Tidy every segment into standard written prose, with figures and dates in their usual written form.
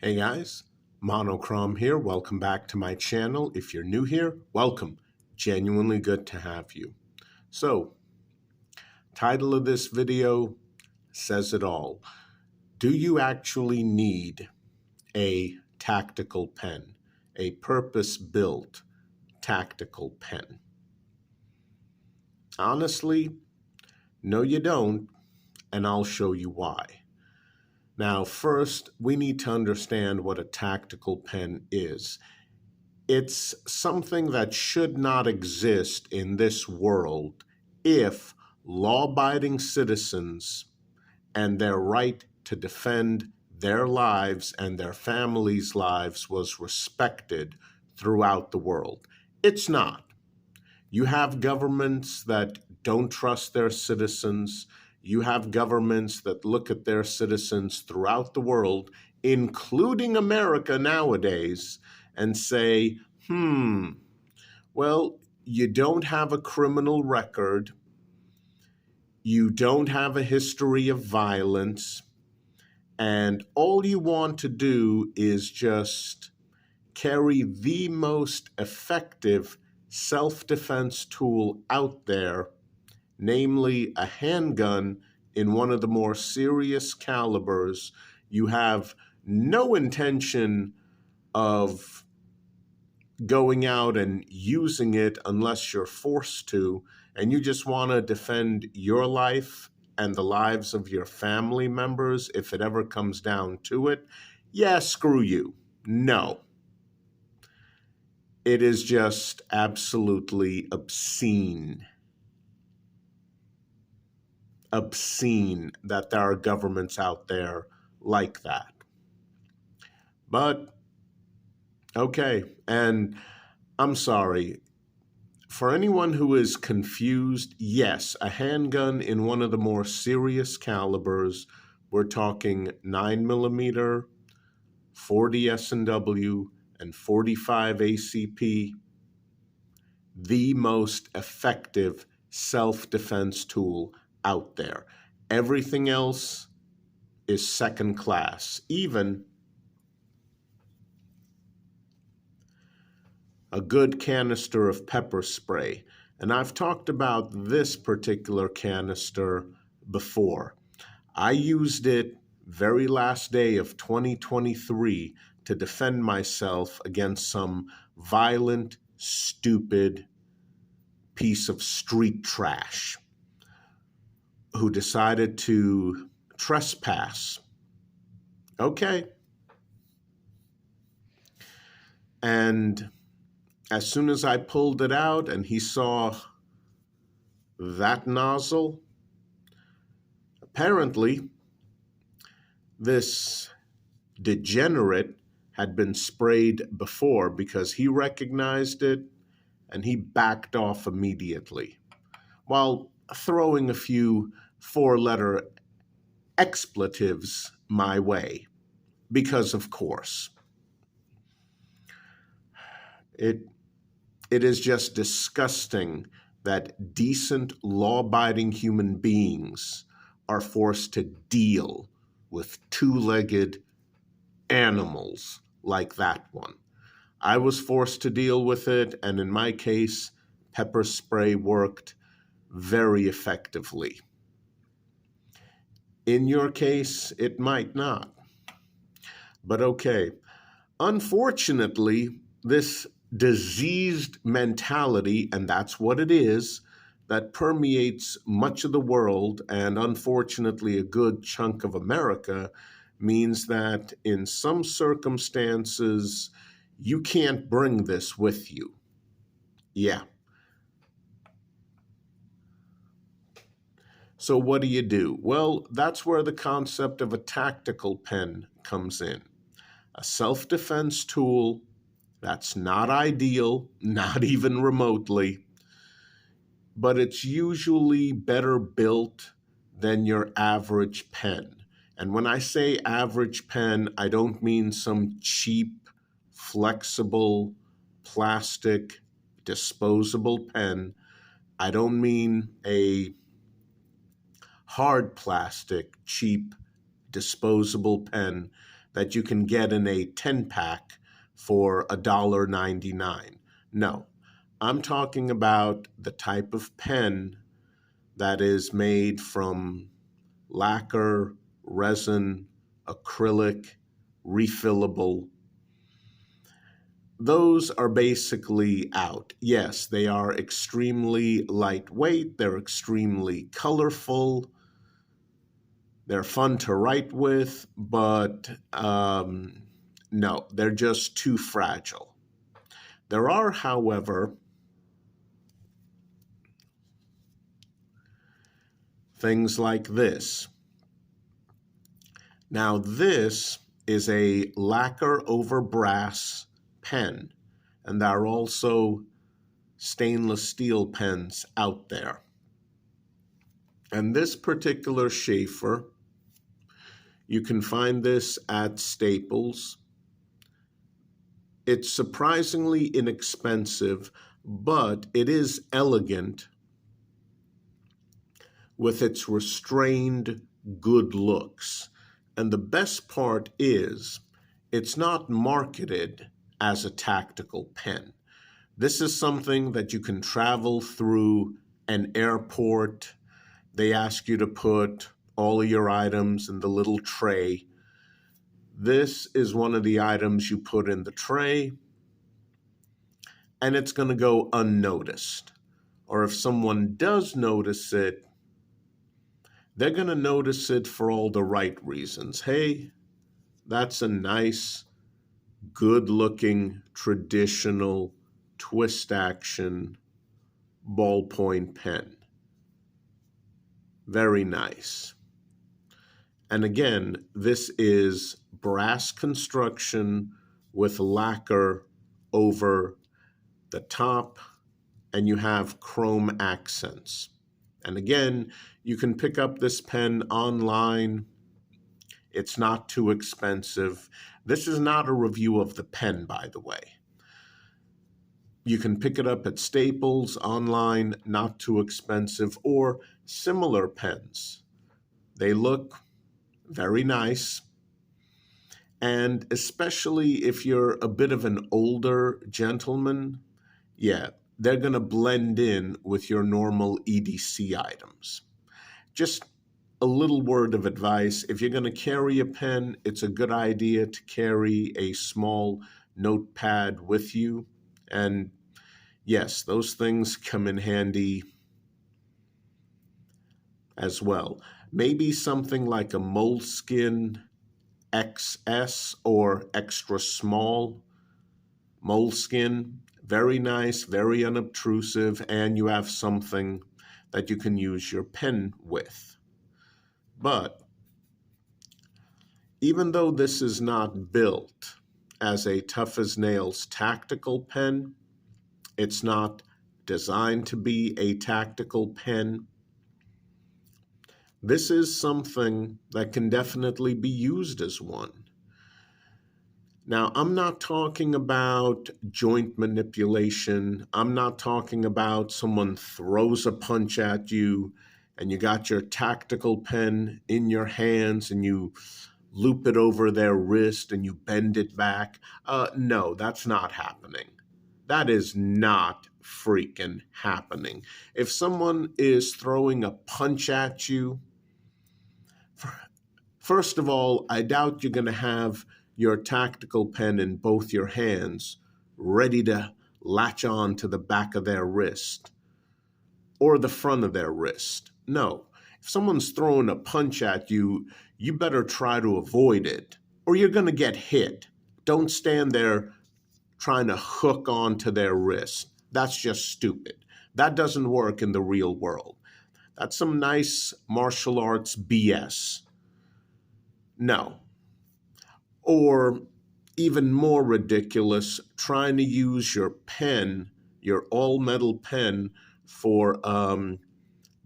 Hey guys, Monochrome here. Welcome back to my channel. If you're new here, welcome. Genuinely good to have you. So, title of this video says it all. Do you actually need a tactical pen, a purpose-built tactical pen? Honestly, no you don't, and I'll show you why. Now, first, we need to understand what a tactical pen is. It's something that should not exist in this world if law-abiding citizens and their right to defend their lives and their families' lives was respected throughout the world. It's not. You have governments that don't trust their citizens. You have governments that look at their citizens throughout the world, including America nowadays, and say, well, you don't have a criminal record. You don't have a history of violence. And all you want to do is just carry the most effective self-defense tool out there, namely a handgun in one of the more serious calibers. You have no intention of going out and using it unless you're forced to, and you just want to defend your life and the lives of your family members if it ever comes down to it, yeah, screw you. No. It is just absolutely obscene. Obscene that there are governments out there like that. But, okay, and I'm sorry. For anyone who is confused, yes, a handgun in one of the more serious calibers, we're talking 9mm, 40 S&W, and 45 ACP, the most effective self-defense tool out there. Everything else is second class, even a good canister of pepper spray. And I've talked about this particular canister before. I used it very last day of 2023 to defend myself against some violent, stupid piece of street trash who decided to trespass. Okay. And as soon as I pulled it out and he saw that nozzle, apparently this degenerate had been sprayed before because he recognized it and he backed off immediately while throwing a few four-letter expletives my way, because of course. It is just disgusting that decent, law-abiding human beings are forced to deal with two-legged animals like that one. I was forced to deal with it, and in my case, pepper spray worked very effectively. In your case, it might not. But okay. Unfortunately, this diseased mentality, and that's what it is, that permeates much of the world and unfortunately a good chunk of America, means that in some circumstances, you can't bring this with you. Yeah. So what do? Well, that's where the concept of a tactical pen comes in. A self-defense tool that's not ideal, not even remotely, but it's usually better built than your average pen. And when I say average pen, I don't mean some cheap, flexible, plastic, disposable pen. I don't mean a hard plastic, cheap, disposable pen that you can get in a 10-pack for $1.99. No, I'm talking about the type of pen that is made from lacquer, resin, acrylic, refillable. Those are basically out. Yes, they are extremely lightweight, they're extremely colorful, they're fun to write with, but no, they're just too fragile. There are, however, things like this. Now, this is a lacquer over brass pen, and there are also stainless steel pens out there. And this particular Sheaffer, you can find this at Staples. It's surprisingly inexpensive, but it is elegant with its restrained good looks. And the best part is, it's not marketed as a tactical pen. This is something that you can travel through an airport. They ask you to put all of your items in the little tray. This is one of the items you put in the tray, and it's going to go unnoticed. Or if someone does notice it, they're going to notice it for all the right reasons. Hey, that's a nice, good-looking, traditional, twist-action ballpoint pen. Very nice. And again, this is brass construction with lacquer over the top, and you have chrome accents. And again, you can pick up this pen online. It's not too expensive. This is not a review of the pen, by the way. You can pick it up at Staples online, not too expensive, or similar pens. They look very nice. And especially if you're a bit of an older gentleman, yeah, they're going to blend in with your normal EDC items. Just a little word of advice. If you're going to carry a pen, it's a good idea to carry a small notepad with you. And yes, those things come in handy as well. Maybe something like a Moleskine XS or extra small Moleskine. Very nice, very unobtrusive, and you have something that you can use your pen with. But even though this is not built as a tough as nails tactical pen, it's not designed to be a tactical pen. This is something that can definitely be used as one. Now, I'm not talking about joint manipulation. I'm not talking about someone throws a punch at you and you got your tactical pen in your hands and you loop it over their wrist and you bend it back. No, that's not happening. That is not freaking happening. If someone is throwing a punch at you, first of all, I doubt you're going to have your tactical pen in both your hands, ready to latch on to the back of their wrist or the front of their wrist. No, if someone's throwing a punch at you, you better try to avoid it, or you're going to get hit. Don't stand there trying to hook onto their wrist. That's just stupid. That doesn't work in the real world. That's some nice martial arts BS. No. Or even more ridiculous, trying to use your pen, your all-metal pen, for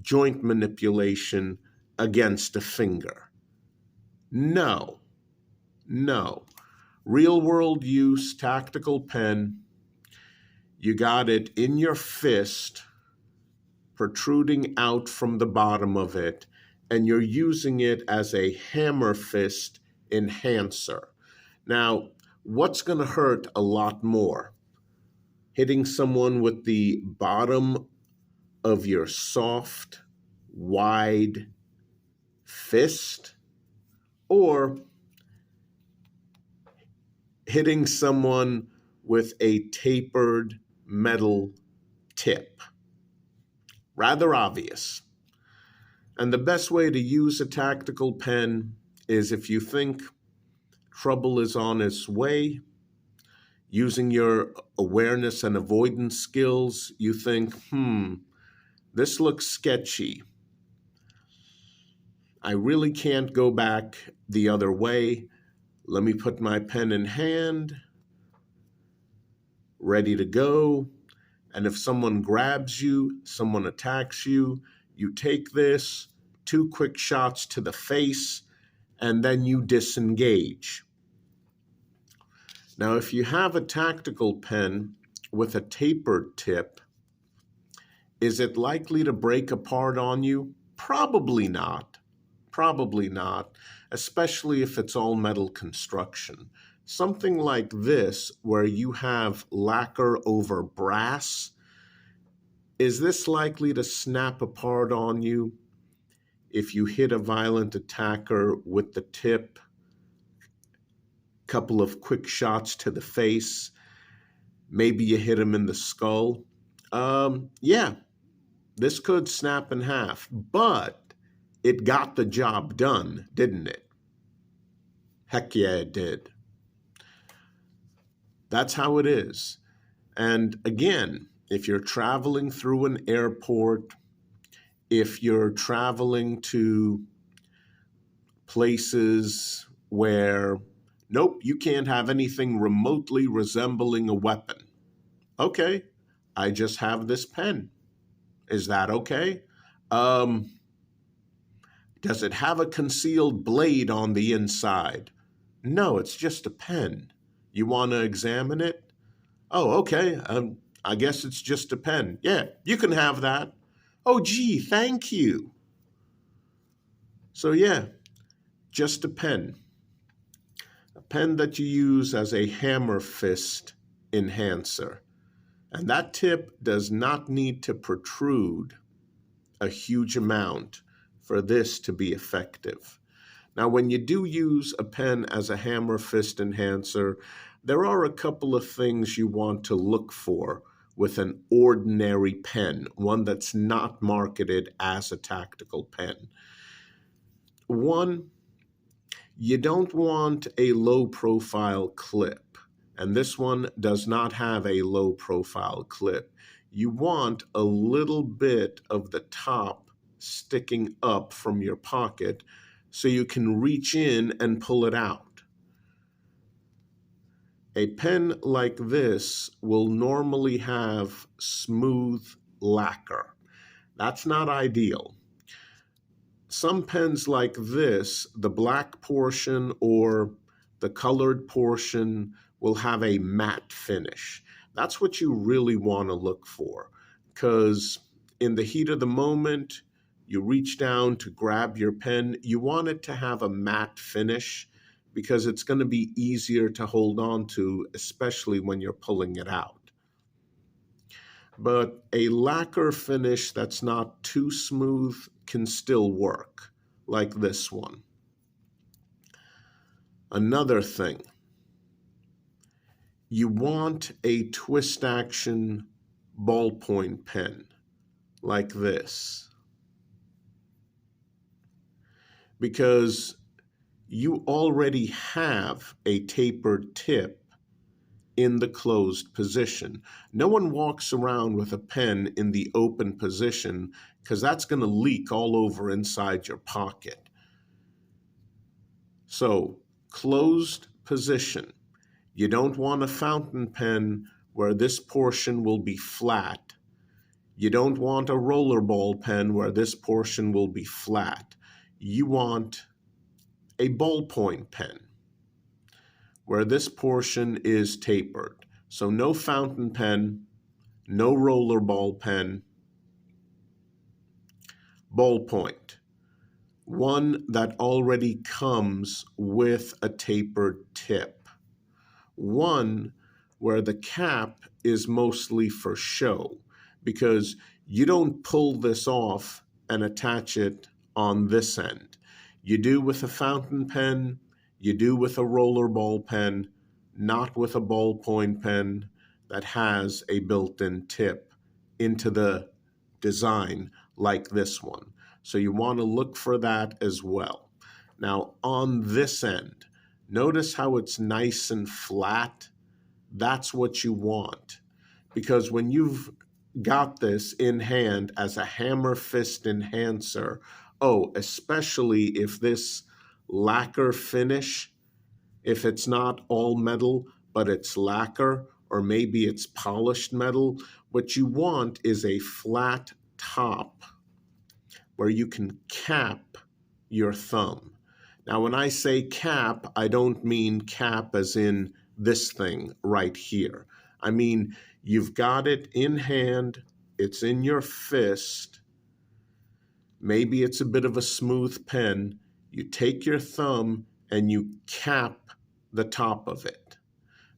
joint manipulation against a finger. No. Real-world use, tactical pen, you got it in your fist, protruding out from the bottom of it, and you're using it as a hammer fist enhancer. Now, what's going to hurt a lot more? Hitting someone with the bottom of your soft, wide fist, or hitting someone with a tapered metal tip? Rather obvious. And the best way to use a tactical pen is if you think trouble is on its way, using your awareness and avoidance skills, you think, this looks sketchy. I really can't go back the other way. Let me put my pen in hand, ready to go. And if someone grabs you, someone attacks you, you take this, 2 quick shots to the face, and then you disengage. Now, if you have a tactical pen with a tapered tip, is it likely to break apart on you? Probably not. Probably not, especially if it's all metal construction. Something like this, where you have lacquer over brass, is this likely to snap apart on you if you hit a violent attacker with the tip, couple of quick shots to the face, maybe you hit him in the skull? Yeah, this could snap in half, but it got the job done, didn't it? Heck yeah, it did. That's how it is. And again, if you're traveling through an airport, if you're traveling to places where, nope, you can't have anything remotely resembling a weapon. Okay, I just have this pen. Is that okay? Does it have a concealed blade on the inside? No, it's just a pen. You want to examine it? Oh, okay. I guess it's just a pen. Yeah, you can have that. Oh, gee, thank you. So yeah, just a pen. A pen that you use as a hammer fist enhancer. And that tip does not need to protrude a huge amount for this to be effective. Now, when you do use a pen as a hammer fist enhancer, there are a couple of things you want to look for with an ordinary pen, one that's not marketed as a tactical pen. One, you don't want a low-profile clip, and this one does not have a low-profile clip. You want a little bit of the top sticking up from your pocket so you can reach in and pull it out. A pen like this will normally have smooth lacquer. That's not ideal. Some pens like this, the black portion or the colored portion will have a matte finish. That's what you really want to look for, because in the heat of the moment, you reach down to grab your pen, you want it to have a matte finish because it's going to be easier to hold on to, especially when you're pulling it out. But a lacquer finish that's not too smooth can still work, like this one. Another thing, you want a twist action ballpoint pen, like this, because you already have a tapered tip in the closed position. No one walks around with a pen in the open position because that's going to leak all over inside your pocket. So, closed position. You don't want a fountain pen where this portion will be flat. You don't want a rollerball pen where this portion will be flat. You want a ballpoint pen where this portion is tapered. So no fountain pen, no rollerball pen, ballpoint. One that already comes with a tapered tip. One where the cap is mostly for show, because you don't pull this off and attach it on this end. You do with a fountain pen, you do with a roller ball pen, not with a ballpoint pen that has a built-in tip into the design like this one. So you want to look for that as well. Now on this end, notice how it's nice and flat. That's what you want, because when you've got this in hand as a hammer fist enhancer, especially if this lacquer finish, if it's not all metal, but it's lacquer, or maybe it's polished metal, what you want is a flat top where you can cap your thumb. Now, when I say cap, I don't mean cap as in this thing right here. I mean, you've got it in hand, it's in your fist, maybe it's a bit of a smooth pen, you take your thumb and you cap the top of it.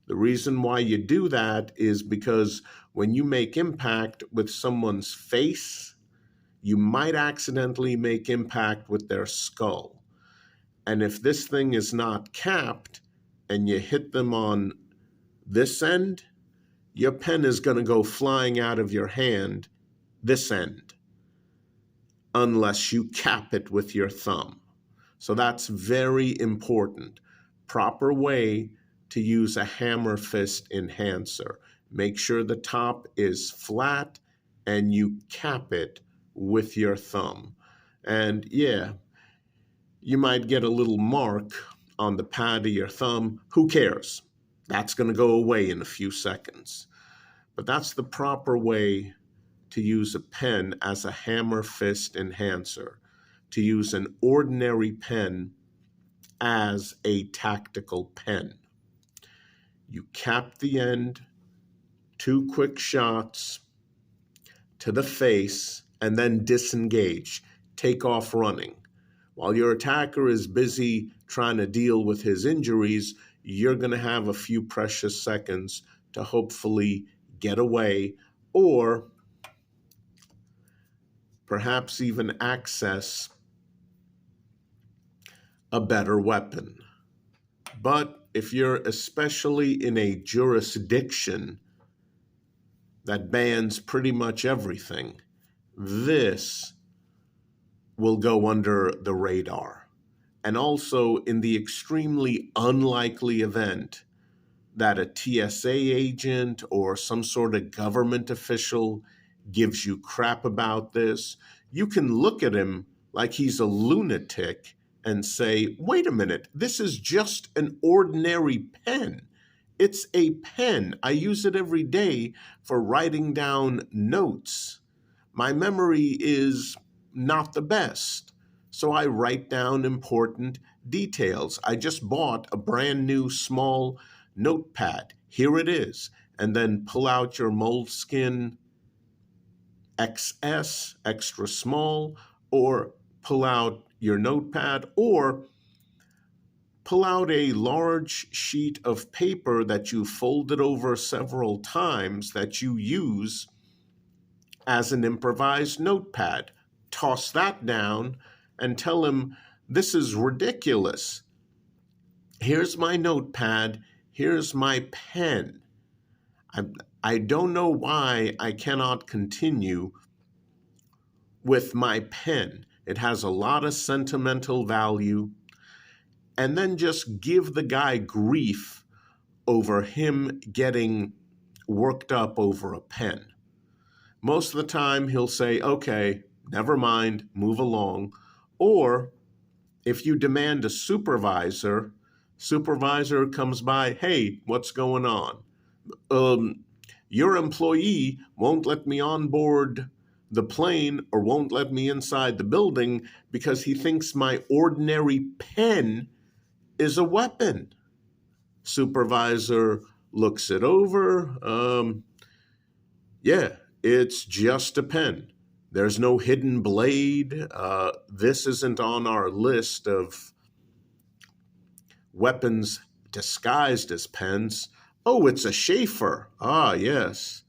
The reason why you do that is because when you make impact with someone's face, you might accidentally make impact with their skull. And if this thing is not capped and you hit them on this end, your pen is going to go flying out of your hand this end, unless you cap it with your thumb. So that's very important. Proper way to use a hammer fist enhancer. Make sure the top is flat and you cap it with your thumb. And yeah, you might get a little mark on the pad of your thumb. Who cares? That's going to go away in a few seconds. But that's the proper way to use a pen as a hammer fist enhancer, to use an ordinary pen as a tactical pen. You cap the end, 2 quick shots to the face, and then disengage, take off running. While your attacker is busy trying to deal with his injuries, you're going to have a few precious seconds to hopefully get away, or perhaps even access a better weapon. But if you're especially in a jurisdiction that bans pretty much everything, this will go under the radar. And also, in the extremely unlikely event that a TSA agent or some sort of government official gives you crap about this, you can look at him like he's a lunatic and say, wait a minute, this is just an ordinary pen. It's a pen. I use it every day for writing down notes. My memory is not the best, so I write down important details. I just bought a brand new small notepad. Here it is. And then pull out your Moleskine XS, extra small, or pull out your notepad, or pull out a large sheet of paper that you folded over several times that you use as an improvised notepad. Toss that down and tell him, this is ridiculous. Here's my notepad. Here's my pen. I don't know why I cannot continue with my pen. It has a lot of sentimental value. And then just give the guy grief over him getting worked up over a pen. Most of the time he'll say, okay, never mind, move along. Or if you demand a supervisor comes by, hey, what's going on? Your employee won't let me on board the plane or won't let me inside the building because he thinks my ordinary pen is a weapon. Supervisor looks it over. Yeah, it's just a pen. There's no hidden blade. This isn't on our list of weapons disguised as pens. Oh, it's a Schaefer. Ah, yes.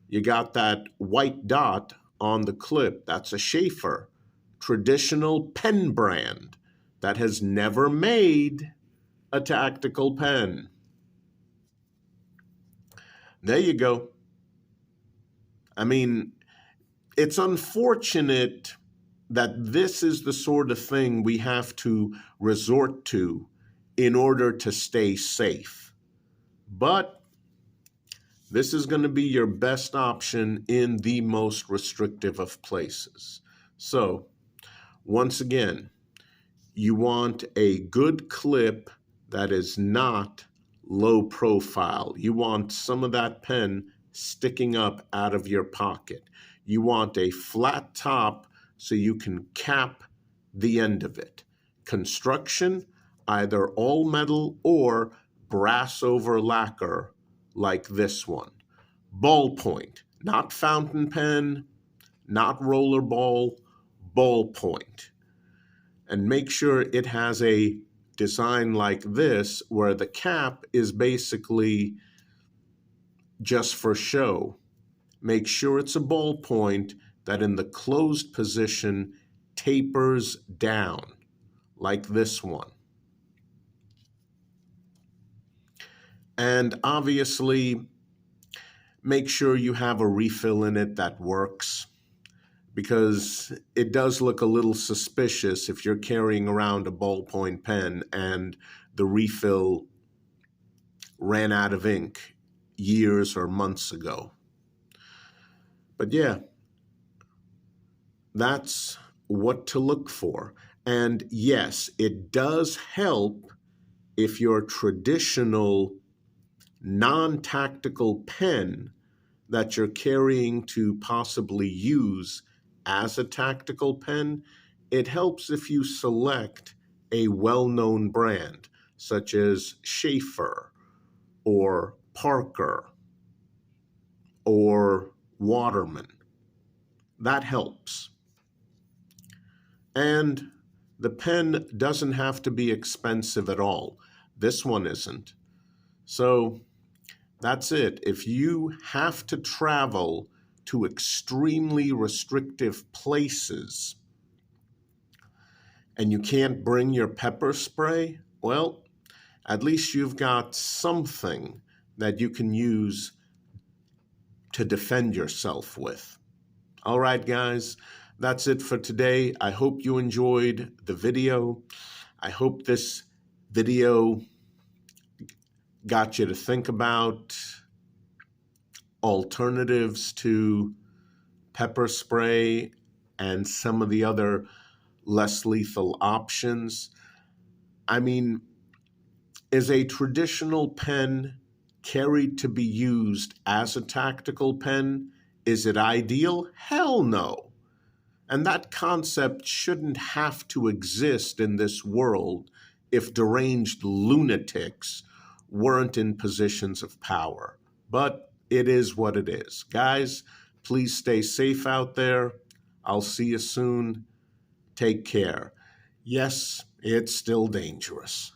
You got that white dot on the clip. That's a Schaefer, traditional pen brand that has never made a tactical pen. There you go. I mean, it's unfortunate that this is the sort of thing we have to resort to in order to stay safe. But this is going to be your best option in the most restrictive of places. So, once again, you want a good clip that is not low profile. You want some of that pen sticking up out of your pocket. You want a flat top so you can cap the end of it. Construction, either all metal or brass over lacquer like this one. Ballpoint, not fountain pen, not rollerball, ballpoint. And make sure it has a design like this where the cap is basically just for show. Make sure it's a ballpoint that in the closed position tapers down like this one. And obviously, make sure you have a refill in it that works, because it does look a little suspicious if you're carrying around a ballpoint pen and the refill ran out of ink years or months ago. But yeah, that's what to look for. And yes, it does help if your traditional non-tactical pen that you're carrying to possibly use as a tactical pen, it helps if you select a well-known brand such as Schaefer or Parker or Waterman. That helps. And the pen doesn't have to be expensive at all. This one isn't. So that's it. If you have to travel to extremely restrictive places and you can't bring your pepper spray, well, at least you've got something that you can use to defend yourself with. All right, guys, that's it for today. I hope you enjoyed the video. I hope this video got you to think about alternatives to pepper spray and some of the other less lethal options. I mean, is a traditional pen carried to be used as a tactical pen? Is it ideal? Hell no. And that concept shouldn't have to exist in this world if deranged lunatics weren't in positions of power. But it is what it is. Guys, please stay safe out there. I'll see you soon. Take care. Yes, it's still dangerous.